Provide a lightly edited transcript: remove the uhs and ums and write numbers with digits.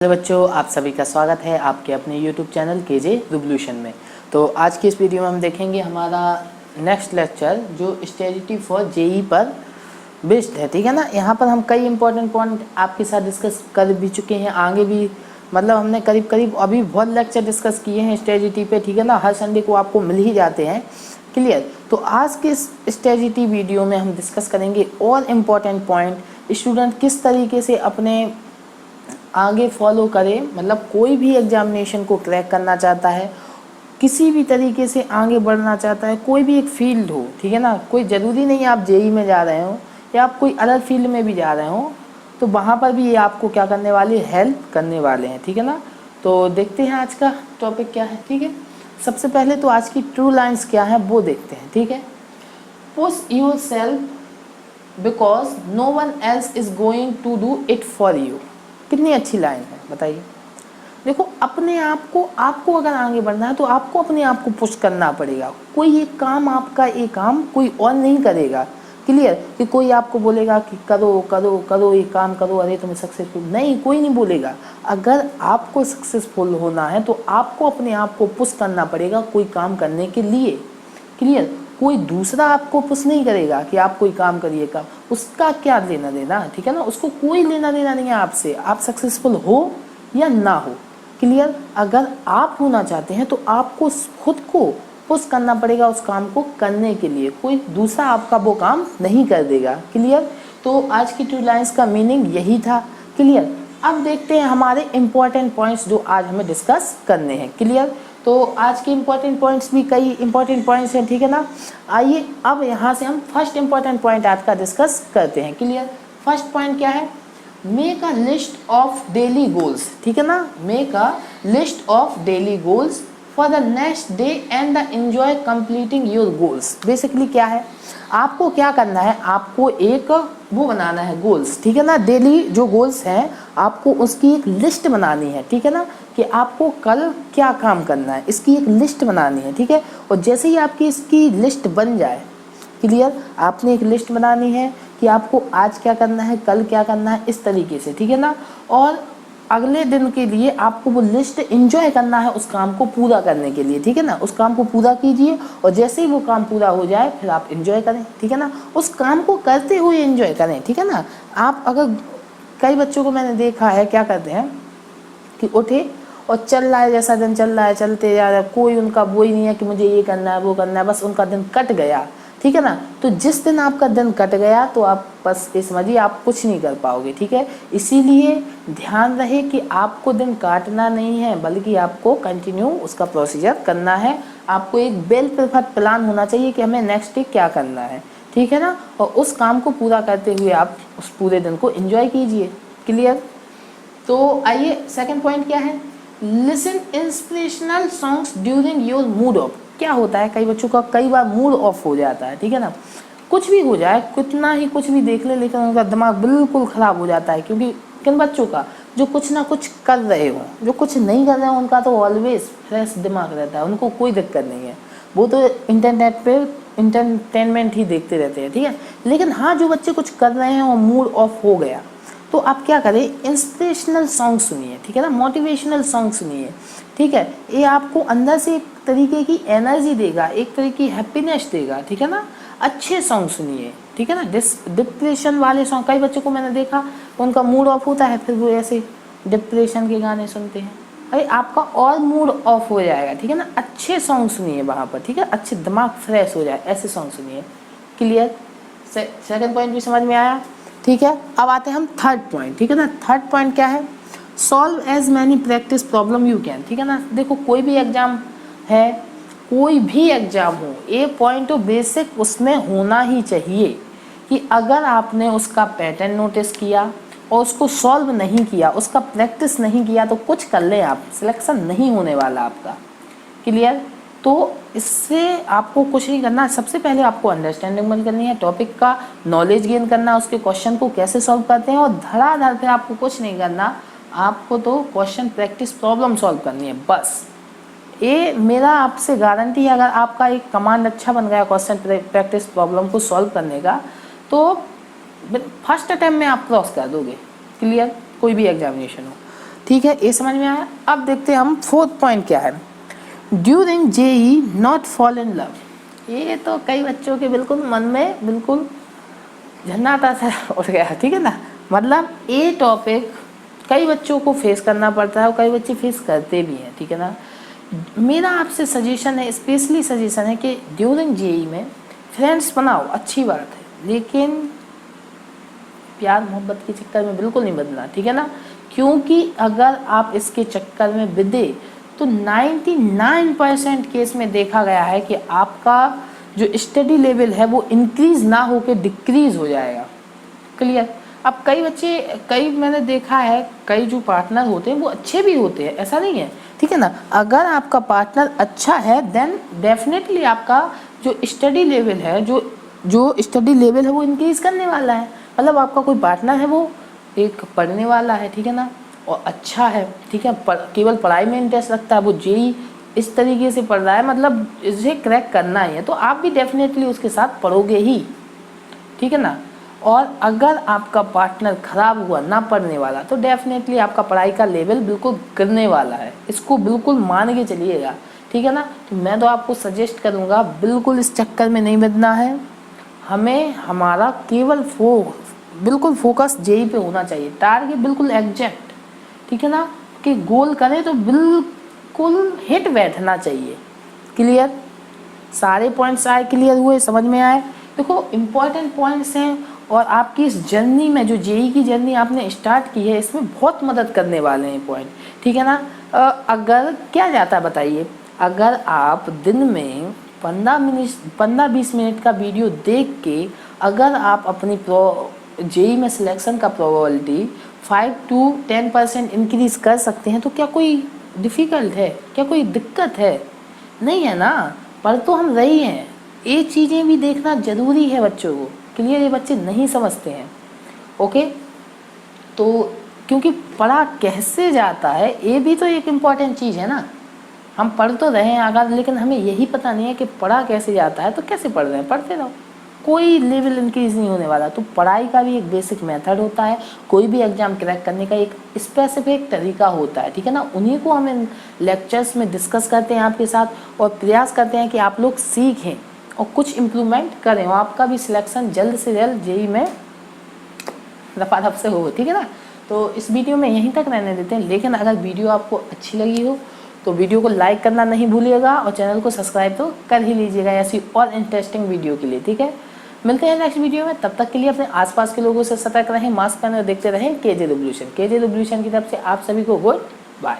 Hello बच्चों, आप सभी का स्वागत है आपके अपने YouTube चैनल केजे रिवोल्यूशन में। तो आज की इस वीडियो में हम देखेंगे हमारा नेक्स्ट लेक्चर जो स्ट्रेटजी फॉर जेई पर बेस्ड है। ठीक है ना। यहाँ पर हम कई इंपॉर्टेंट पॉइंट आपके साथ डिस्कस कर भी चुके हैं, आगे भी मतलब हमने करीब अभी बहुत लेक्चर डिस्कस किए हैं स्ट्रेटजी पे। ठीक है ना। हर संडे को आपको मिल ही जाते हैं। क्लियर। तो आज के इस स्ट्रेटजी वीडियो में हम डिस्कस करेंगे और इम्पॉर्टेंट पॉइंट स्टूडेंट किस तरीके से अपने आगे फॉलो करें। मतलब कोई भी एग्जामिनेशन को क्रैक करना चाहता है, किसी भी तरीके से आगे बढ़ना चाहता है, कोई भी एक फील्ड हो। ठीक है ना। कोई ज़रूरी नहीं आप जेई में जा रहे हो या आप कोई अलग फील्ड में भी जा रहे हो, तो वहाँ पर भी ये आपको क्या करने वाले, हेल्प करने वाले हैं। ठीक है ना। तो देखते हैं आज का टॉपिक क्या है। ठीक है। सबसे पहले तो आज की ट्रू लाइन्स क्या है वो देखते हैं। ठीक है। Push yourself because no one else is going to do it for you. कितनी अच्छी लाइन है बताइए। देखो, अपने आप को आपको अगर आगे बढ़ना है तो आपको अपने आप को पुश करना पड़ेगा। कोई एक काम आपका एक काम कोई और नहीं करेगा। क्लियर। कि कोई आपको बोलेगा कि करो करो करो ये काम करो, अरे तुम्हें सक्सेसफुल, नहीं, कोई नहीं बोलेगा। अगर आपको सक्सेसफुल होना है तो आपको अपने आप को पुश करना पड़ेगा कोई काम करने के लिए। क्लियर। कोई दूसरा आपको पुश नहीं करेगा कि आप कोई काम करिए, काम उसका क्या लेना देना। ठीक है ना। उसको कोई लेना देना नहीं है आपसे, आप सक्सेसफुल हो या ना हो। क्लियर। अगर आप होना चाहते हैं तो आपको खुद को पुश करना पड़ेगा उस काम को करने के लिए, कोई दूसरा आपका वो काम नहीं कर देगा। क्लियर। तो आज की टू लाइन्स का मीनिंग यही था। क्लियर। अब देखते हैं हमारे इंपॉर्टेंट पॉइंट्स जो आज हमें डिस्कस करने हैं। क्लियर। तो आज के इंपॉर्टेंट पॉइंट्स भी कई इंपॉर्टेंट पॉइंट्स हैं। ठीक है ना। आइए अब यहाँ से हम फर्स्ट इंपॉर्टेंट पॉइंट आज का डिस्कस करते हैं। क्लियर। फर्स्ट पॉइंट क्या है, make a list of daily goals. ठीक है ना। Make a list of daily goals for the next day and the enjoy completing your goals. Basically क्या है, आपको क्या करना है, आपको एक वो बनाना है गोल्स। ठीक है ना। डेली जो गोल्स हैं आपको उसकी एक लिस्ट बनानी है। ठीक है ना। कि आपको कल क्या काम करना है, इसकी एक लिस्ट बनानी है। ठीक है। और जैसे ही आपकी इसकी लिस्ट बन जाए, क्लियर, आपने एक लिस्ट बनानी है कि आपको आज क्या करना है, कल क्या करना है, इस तरीके से। ठीक है ना। और अगले दिन के लिए आपको वो लिस्ट एंजॉय करना है उस काम को पूरा करने के लिए। ठीक है ना। उस काम को पूरा कीजिए और जैसे ही वो काम पूरा हो जाए फिर आप एंजॉय करें। ठीक है ना। उस काम को करते हुए एंजॉय करें। ठीक है ना। आप अगर, कई बच्चों को मैंने देखा है क्या करते हैं कि उठे और चल रहा है, जैसा दिन चल रहा है चलते जा रहा है, कोई उनका वो ही नहीं है कि मुझे ये करना है वो करना है, बस उनका दिन कट गया। ठीक है ना। तो जिस दिन आपका दिन कट गया तो आप बस ये समझिए आप कुछ नहीं कर पाओगे। ठीक है। इसीलिए ध्यान रहे कि आपको दिन काटना नहीं है बल्कि आपको कंटिन्यू उसका प्रोसीजर करना है। आपको एक वेल प्रिफर्ड प्लान होना चाहिए कि हमें नेक्स्ट डे क्या करना है। ठीक है ना। और उस काम को पूरा करते हुए आप उस पूरे दिन को एंजॉय कीजिए। क्लियर। तो आइए सेकंड पॉइंट क्या है, listen inspirational songs during your mood off. क्या होता है, कई बच्चों का कई बार मूड ऑफ हो जाता है। ठीक है ना। कुछ भी हो जाए, कितना ही कुछ भी देख ले, लेकिन उनका दिमाग बिल्कुल ख़राब हो जाता है। क्योंकि किन बच्चों का, जो कुछ ना कुछ कर रहे हो, जो कुछ नहीं कर रहे हो, उनका तो ऑलवेज फ्रेश दिमाग रहता है, उनको कोई दिक्कत नहीं है, वो तो इंटरनेट पे इंटरटेनमेंट ही देखते रहते हैं। ठीक है। लेकिन हाँ, जो बच्चे कुछ कर रहे हैं और मूड ऑफ हो गया तो आप क्या करें, इंस्पिरेशनल सॉन्ग सुनिए। ठीक है ना। मोटिवेशनल सॉन्ग सुनिए। ठीक है। ये आपको अंदर से एक तरीके की एनर्जी देगा, एक तरीके की हैप्पीनेस देगा। ठीक है ना। अच्छे सॉन्ग सुनिए। ठीक है ना। डिप्रेशन वाले सॉन्ग, कई बच्चों को मैंने देखा उनका मूड ऑफ होता है फिर वो ऐसे डिप्रेशन के गाने सुनते हैं। अरे आपका और मूड ऑफ हो जाएगा। ठीक है ना। अच्छे सॉन्ग सुनिए वहाँ पर। ठीक है। अच्छे, दिमाग फ्रेश हो जाए ऐसे सॉन्ग सुनिए। क्लियर। सेकंड पॉइंट भी समझ में आया। ठीक है। अब आते हैं हम थर्ड पॉइंट। ठीक है ना। थर्ड पॉइंट क्या है, solve as many practice problem you can. ठीक है ना। देखो, कोई भी एग्जाम है, कोई भी एग्जाम हो, ये पॉइंट तो बेसिक उसमें होना ही चाहिए कि अगर आपने उसका पैटर्न नोटिस किया और उसको सॉल्व नहीं किया, उसका प्रैक्टिस नहीं किया, तो कुछ कर ले आप, सिलेक्शन नहीं होने वाला आपका। क्लियर। तो इससे आपको कुछ नहीं करना, सबसे पहले आपको अंडरस्टैंडिंग बन करनी है, टॉपिक का नॉलेज गेन करना, उसके क्वेश्चन को कैसे सॉल्व करते हैं, और धड़ाधड़ पे आपको कुछ नहीं करना, आपको तो क्वेश्चन प्रैक्टिस प्रॉब्लम सॉल्व करनी है बस। ये मेरा आपसे गारंटी है, अगर आपका एक कमांड अच्छा बन गया क्वेश्चन प्रैक्टिस प्रॉब्लम को सॉल्व करने का, तो फर्स्ट अटैम्प्ट में आप क्रॉस कर दोगे। क्लियर। कोई भी एग्जामिनेशन हो। ठीक है, ये समझ में आया। अब देखते हैं हम फोर्थ पॉइंट क्या है। During JEE not fall in love. ये तो कई बच्चों के बिल्कुल मन में बिल्कुल झन्नाटा सा उठ गया, ठीक है ना। मतलब ये टॉपिक कई बच्चों को फेस करना पड़ता है और कई बच्चे फेस करते भी हैं, ठीक है ना। मेरा आपसे सजेशन है, स्पेशली सजेशन है कि ड्यूरिंग जेई में फ्रेंड्स बनाओ, अच्छी बात है, लेकिन प्यार मोहब्बत के चक्कर में बिल्कुल नहीं बदलना, ठीक है ना। क्योंकि अगर आप इसके चक्कर में बिदे तो 99% केस में देखा गया है कि आपका जो स्टडी लेवल है वो इंक्रीज ना होकर डिक्रीज हो जाएगा। क्लियर। अब कई मैंने देखा है, कई जो पार्टनर होते हैं वो अच्छे भी होते हैं, ऐसा नहीं है, ठीक है ना। अगर आपका पार्टनर अच्छा है देन डेफिनेटली आपका जो स्टडी लेवल है जो स्टडी लेवल है वो इंक्रीज करने वाला है। मतलब आपका कोई पार्टनर है वो एक पढ़ने वाला है, ठीक है ना, और अच्छा है, ठीक है, केवल पढ़ाई में इंटरेस्ट रखता है, वो जेई इस तरीके से पढ़ रहा है, मतलब इसे क्रैक करना ही है, तो आप भी डेफिनेटली उसके साथ पढ़ोगे ही, ठीक है ना। और अगर आपका पार्टनर खराब हुआ, ना पढ़ने वाला, तो डेफिनेटली आपका पढ़ाई का लेवल बिल्कुल गिरने वाला है, इसको बिल्कुल मान के चलिएगा, ठीक है ना। तो मैं तो आपको सजेस्ट करूँगा बिल्कुल इस चक्कर में नहीं बदना है, हमें हमारा केवल बिल्कुल फोकस जेई पे होना चाहिए, टारगेट बिल्कुल एग्जैक्ट, ठीक है ना, कि गोल करें तो बिल्कुल हिट बैठना चाहिए। क्लियर, सारे पॉइंट्स आए, क्लियर हुए, समझ में आए। देखो इम्पॉर्टेंट पॉइंट्स हैं और आपकी इस जर्नी में जो जेई की जर्नी आपने स्टार्ट की है इसमें बहुत मदद करने वाले हैं पॉइंट, ठीक है ना। अगर क्या जाता है बताइए, अगर आप दिन में 15-20 मिनट का वीडियो देख के अगर आप अपनी जेई में सिलेक्शन का प्रोबेबिलिटी 5 to 10% इंक्रीज कर सकते हैं तो क्या कोई डिफ़िकल्ट है, क्या कोई दिक्कत है? नहीं है ना। पर तो हम रही हैं, ये चीज़ें भी देखना ज़रूरी है बच्चों को। क्लियर, ये बच्चे नहीं समझते हैं। ओके, तो क्योंकि पढ़ा कैसे जाता है ये भी तो एक इम्पॉर्टेंट चीज़ है ना। हम पढ़ तो रहे हैं आगे, लेकिन हमें यही पता नहीं है कि पढ़ा कैसे जाता है। तो कैसे पढ़ रहे हैं, पढ़ते रहो, कोई लेवल इंक्रीज नहीं होने वाला। तो पढ़ाई का भी एक बेसिक मेथड होता है, कोई भी एग्जाम क्रैक करने का एक स्पेसिफिक तरीका होता है, ठीक है ना। उन्हीं को हम इन लेक्चर्स में डिस्कस करते हैं आपके साथ और प्रयास करते हैं कि आप लोग सीखें और कुछ इम्प्रूवमेंट करें और आपका भी सिलेक्शन जल्द से जल्द जेई में रफा से हो, ठीक है ना। तो इस वीडियो में यहीं तक रहने देते हैं, लेकिन अगर वीडियो आपको अच्छी लगी हो तो वीडियो को लाइक करना नहीं भूलिएगा और चैनल को सब्सक्राइब तो कर ही लीजिएगा ऐसी और इंटरेस्टिंग वीडियो के लिए, ठीक है। मिलते हैं नेक्स्ट वीडियो में, तब तक के लिए अपने आसपास के लोगों से सतर्क रहें, मास्क पहने और देखते रहें केजे रिवॉल्यूशन की तरफ से आप सभी को गुड बाय।